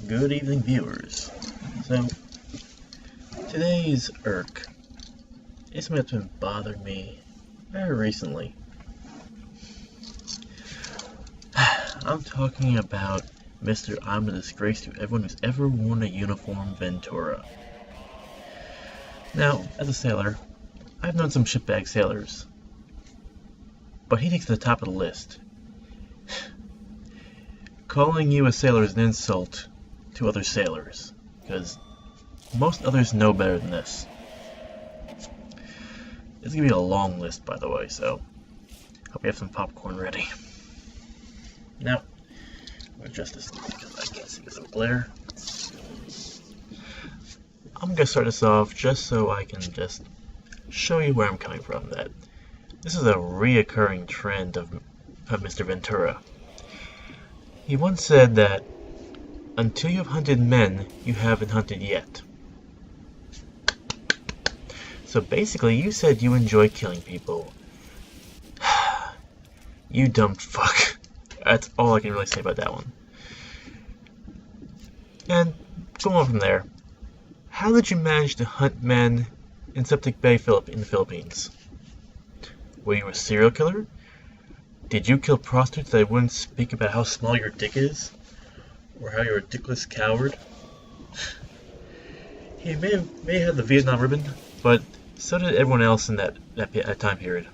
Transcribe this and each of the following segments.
Good evening, viewers. So, today's irk is something that's been bothering me very recently. I'm talking about Mr. I'm a Disgrace to Everyone Who's Ever Worn a Uniform, Ventura. Now, as a sailor, I've known some shitbag sailors, but he takes the top of the list. Calling you a sailor is an insult to other sailors, because most others know better than this. It's gonna be a long list, by the way, so hope you have some popcorn ready. Now, I'm gonna adjust this because I can't see because of glare. I'm gonna start this off just so I can just show you where I'm coming from. That this is a reoccurring trend of Mr. Ventura. He once said that until you have hunted men, you haven't hunted yet. So basically, you said you enjoy killing people. You dumb fuck. That's all I can really say about that one. And going on from there, how did you manage to hunt men in Septic Bay, in the Philippines? Were you a serial killer? Did you kill prostitutes that wouldn't speak about how small your dick is? Or how you're a dickless coward? He may have had the Vietnam ribbon, but so did everyone else in that time period.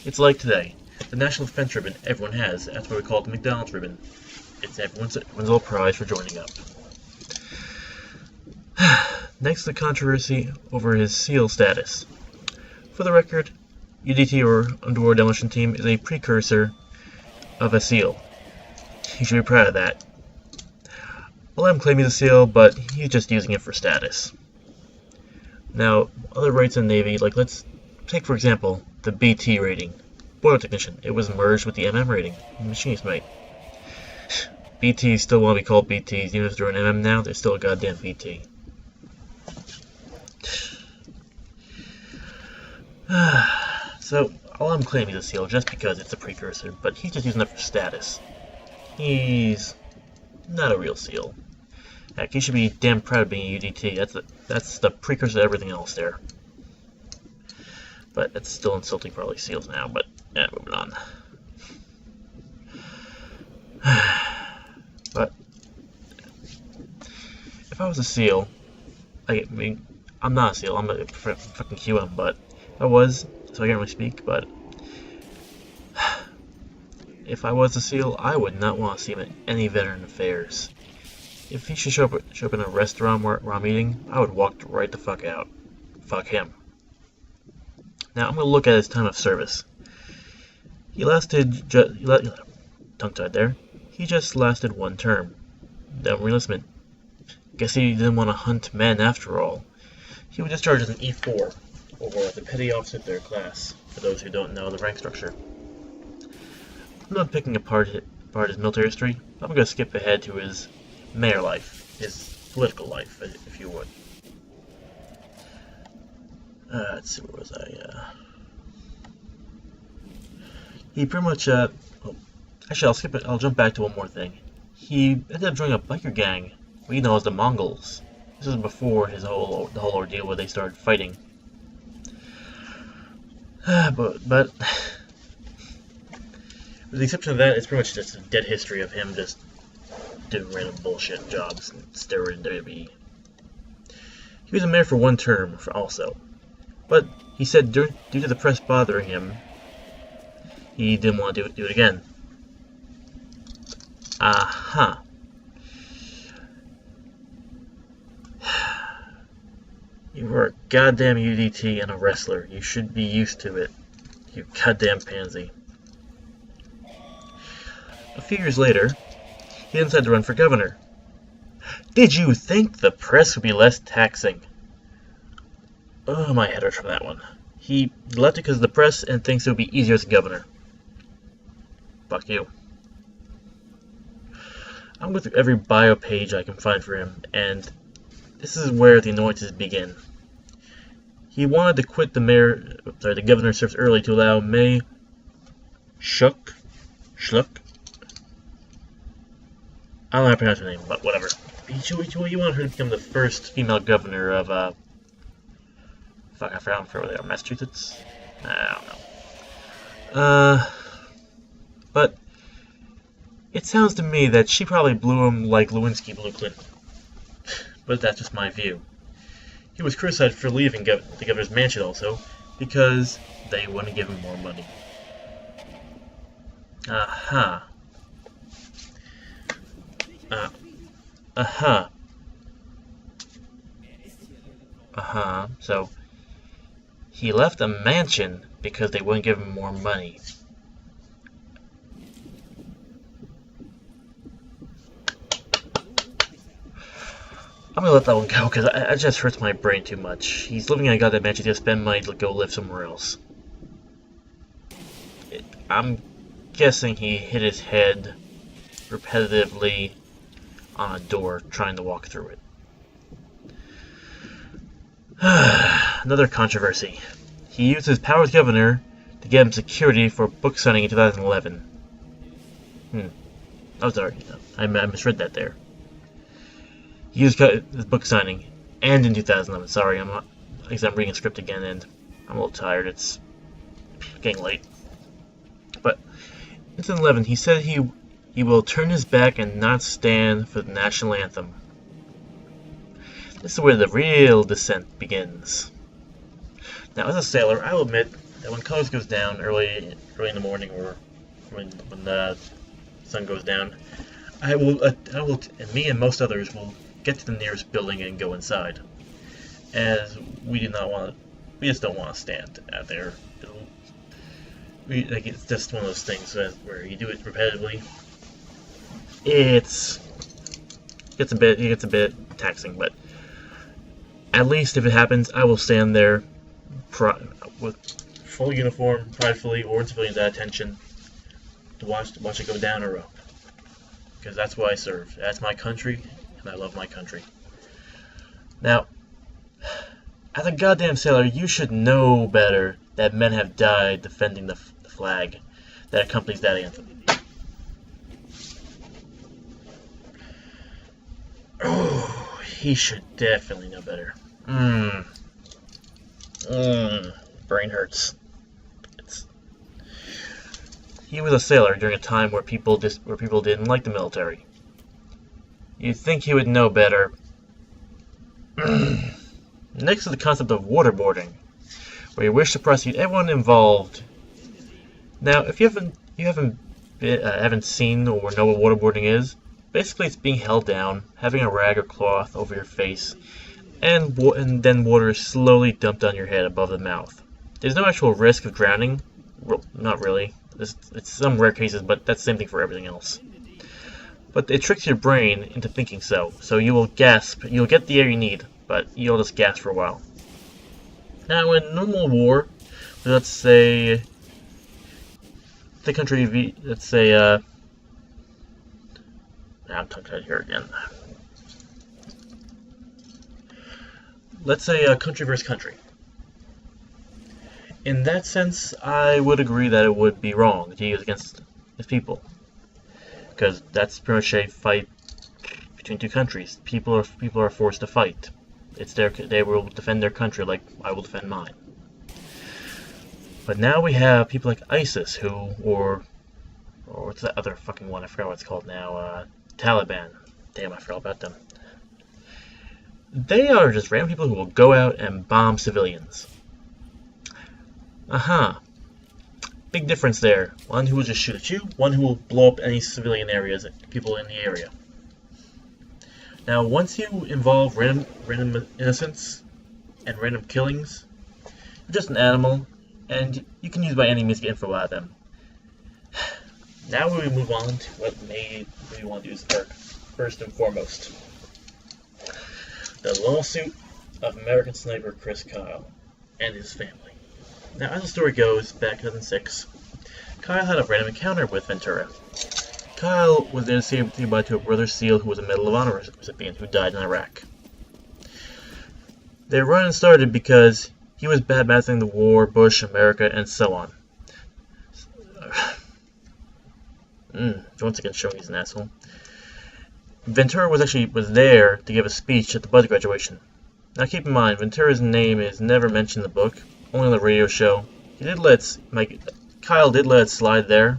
It's like today. The National Defense ribbon everyone has. That's what we call it the McDonald's ribbon. It's everyone's little prize for joining up. Next, the controversy over his SEAL status. For the record, UDT, or Underwater Demolition Team, is a precursor of a SEAL. You should be proud of that. I'll let him claim he's a SEAL, but he's just using it for status. Now, other ranks in the Navy, like let's take for example the BT rating. Boiler Technician. It was merged with the MM rating. Machinist mate. BTs still want to be called BTs, even if they're an MM now, they're still a goddamn BT. So, I'll let him claim he's a SEAL just because it's a precursor, but he's just using it for status. He's not a real SEAL. Heck, he should be damn proud of being a UDT. That's the precursor to everything else there. But that's still insulting probably SEALs now, but yeah, moving on. But if I was a SEAL, I mean, I'm not a SEAL, I'm a fucking QM, but if I was, so I can't really speak, but if I was a SEAL, I would not want to see him at any veteran affairs. If he should show up in a restaurant where I'm eating, I would walk right the fuck out. Fuck him. Now I'm going to look at his time of service. He lasted, tongue-tied there, he just lasted one term. Then reenlistment. Guess he didn't want to hunt men after all. He was discharged as an E4, or the Petty Officer Third Class, for those who don't know the rank structure. I'm not picking apart his military history. I'm going to skip ahead to his mayor life, his political life, if you would. Let's see, where was I? He pretty much, actually, I'll skip it. I'll jump back to one more thing. He ended up joining a biker gang, we know as the Mongols. This was before the whole ordeal where they started fighting. But with the exception of that, it's pretty much just a dead history of him just doing random bullshit jobs and steroid and WWE. He was a mayor for one term, also. But he said due to the press bothering him, he didn't want to do it again. Aha. You are a goddamn UDT and a wrestler. You should be used to it. You goddamn pansy. A few years later, he decided to run for governor. Did you think the press would be less taxing? Oh, my head hurts from that one. He left it because of the press and thinks it would be easier as a governor. Fuck you. I'm going through every bio page I can find for him, and this is where the annoyances begin. He wanted to quit the governor service early to allow May Schluck I don't know how to pronounce her name, but whatever. You want her to become the first female governor of, fuck, I forgot where they are. Massachusetts? I don't know. But it sounds to me that she probably blew him like Lewinsky blew Clinton. But that's just my view. He was criticized for leaving the governor's mansion also, because they wouldn't give him more money. Aha. So, he left a mansion because they wouldn't give him more money. I'm gonna let that one go, because it just hurts my brain too much. He's living in a goddamn mansion, he's gonna spend money to go live somewhere else. I'm guessing he hit his head repetitively on a door trying to walk through it. Another controversy. He used his power as governor to get him security for a book signing in 2011. Oh, sorry. I misread that there. He used his book signing and in 2011. Sorry, I'm reading a script again and I'm a little tired. It's getting late. But in 2011, he said he will turn his back and not stand for the national anthem. This is where the real descent begins. Now, as a sailor, I will admit that when colors goes down early in the morning, or when the sun goes down, I will, and me and most others will get to the nearest building and go inside, as we just don't want to stand out there. It's just one of those things where you do it repetitively. It gets a bit taxing, but at least if it happens, I will stand there with full uniform, pridefully, or in civilians at attention, to watch it go down or up. Because that's why I serve. That's my country, and I love my country. Now, as a goddamn sailor, you should know better that men have died defending the flag that accompanies that anthem. Oh, he should definitely know better. Brain hurts. He was a sailor during a time where people didn't like the military. You'd think he would know better. Next is the concept of waterboarding, where you wish to prosecute everyone involved. Now, if you haven't seen or know what waterboarding is, basically it's being held down, having a rag or cloth over your face, and then water is slowly dumped on your head above the mouth. There's no actual risk of drowning. Well, not really. It's some rare cases, but that's the same thing for everything else. But it tricks your brain into thinking so. So you will gasp. You'll get the air you need, but you'll just gasp for a while. Now, in normal war, let's say the country, I'm tongue-tied here again. Let's say country versus country. In that sense, I would agree that it would be wrong to use against its people, because that's pretty much a fight between two countries. People are forced to fight. They will defend their country like I will defend mine. But now we have people like ISIS, or what's that other fucking one? I forgot what it's called now. Taliban. Damn, I forgot about them. They are just random people who will go out and bomb civilians. Big difference there. One who will just shoot at you, one who will blow up any civilian areas, people in the area. Now, once you involve random innocents and random killings, you're just an animal, and you can use by any means to get info out of them. Now we move on to what we want to do first and foremost. The lawsuit of American sniper Chris Kyle and his family. Now, as the story goes, back in 2006, Kyle had a random encounter with Ventura. Kyle was then saved by to a brother SEAL who was a Medal of Honor recipient who died in Iraq. Their run started because he was bad-mouthing the war, Bush, America, and so on. Once again showing he's an asshole. Ventura was there to give a speech at the bud graduation. Now keep in mind, Ventura's name is never mentioned in the book, only on the radio show. Kyle did let it slide there.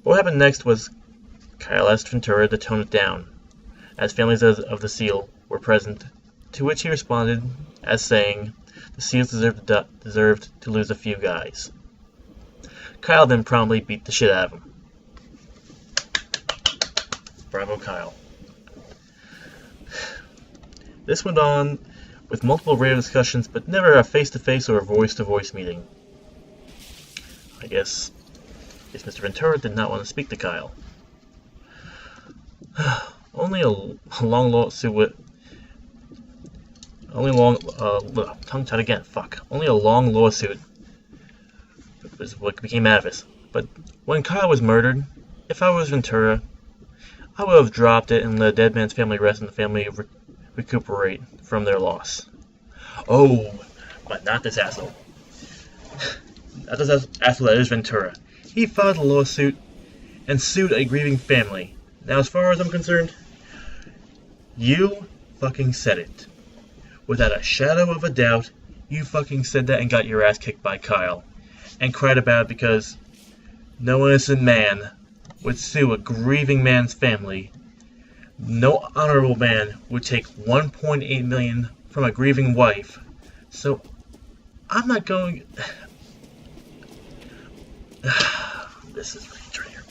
What happened next was Kyle asked Ventura to tone it down, as families of the seal were present, to which he responded as saying the seals deserved to lose a few guys. Kyle then promptly beat the shit out of him. Bravo, Kyle. This went on with multiple radio discussions, but never a face-to-face or a voice-to-voice meeting. I guess Mr. Ventura did not want to speak to Kyle. Only a long lawsuit Only a long lawsuit was what became out of it. But when Kyle was murdered, if I was Ventura, I would have dropped it and let a dead man's family rest and the family recuperate from their loss. Oh, but not this asshole. Not this asshole that is Ventura. He filed a lawsuit and sued a grieving family. Now, as far as I'm concerned, you fucking said it. Without a shadow of a doubt, you fucking said that and got your ass kicked by Kyle. And cried about it because no innocent man would sue a grieving man's family. No honorable man would take $1.8 million from a grieving wife. So, I'm not going... This is really Traitor.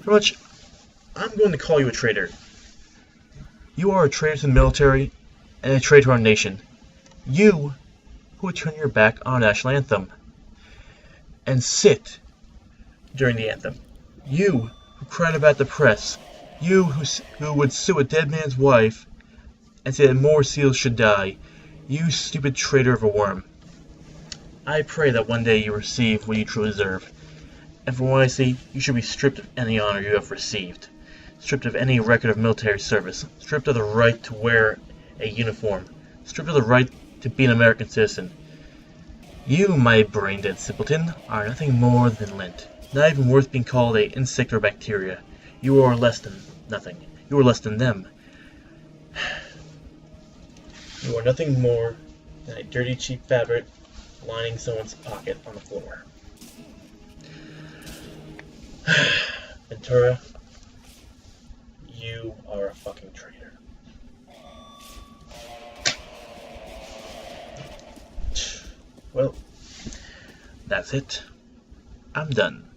Pretty much, I'm going to call you a traitor. You are a traitor to the military and a traitor to our nation. You who would turn your back on our national anthem and sit during the anthem. You who cried about the press. You who would sue a dead man's wife and say that more seals should die. You stupid traitor of a worm. I pray that one day you receive what you truly deserve. And from what I see, you should be stripped of any honor you have received. Stripped of any record of military service. Stripped of the right to wear a uniform. Stripped of the right to be an American citizen. You, my brain-dead simpleton, are nothing more than lint. Not even worth being called an insect or bacteria. You are less than nothing. You are less than them. You are nothing more than a dirty, cheap fabric lining someone's pocket on the floor. Ventura, you are a fucking traitor. Well, that's it. I'm done.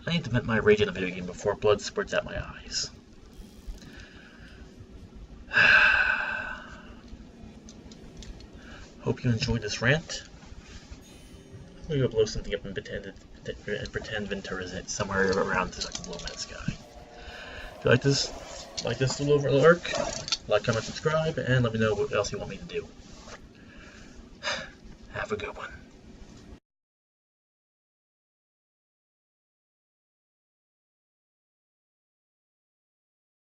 I need to vent my rage in a video game before blood spurts out my eyes. Hope you enjoyed this rant. I'm gonna go blow something up and pretend Ventura's it somewhere around so I can blow up that sky. If you like this little lurk, like, comment, subscribe, and let me know what else you want me to do. Have a good one.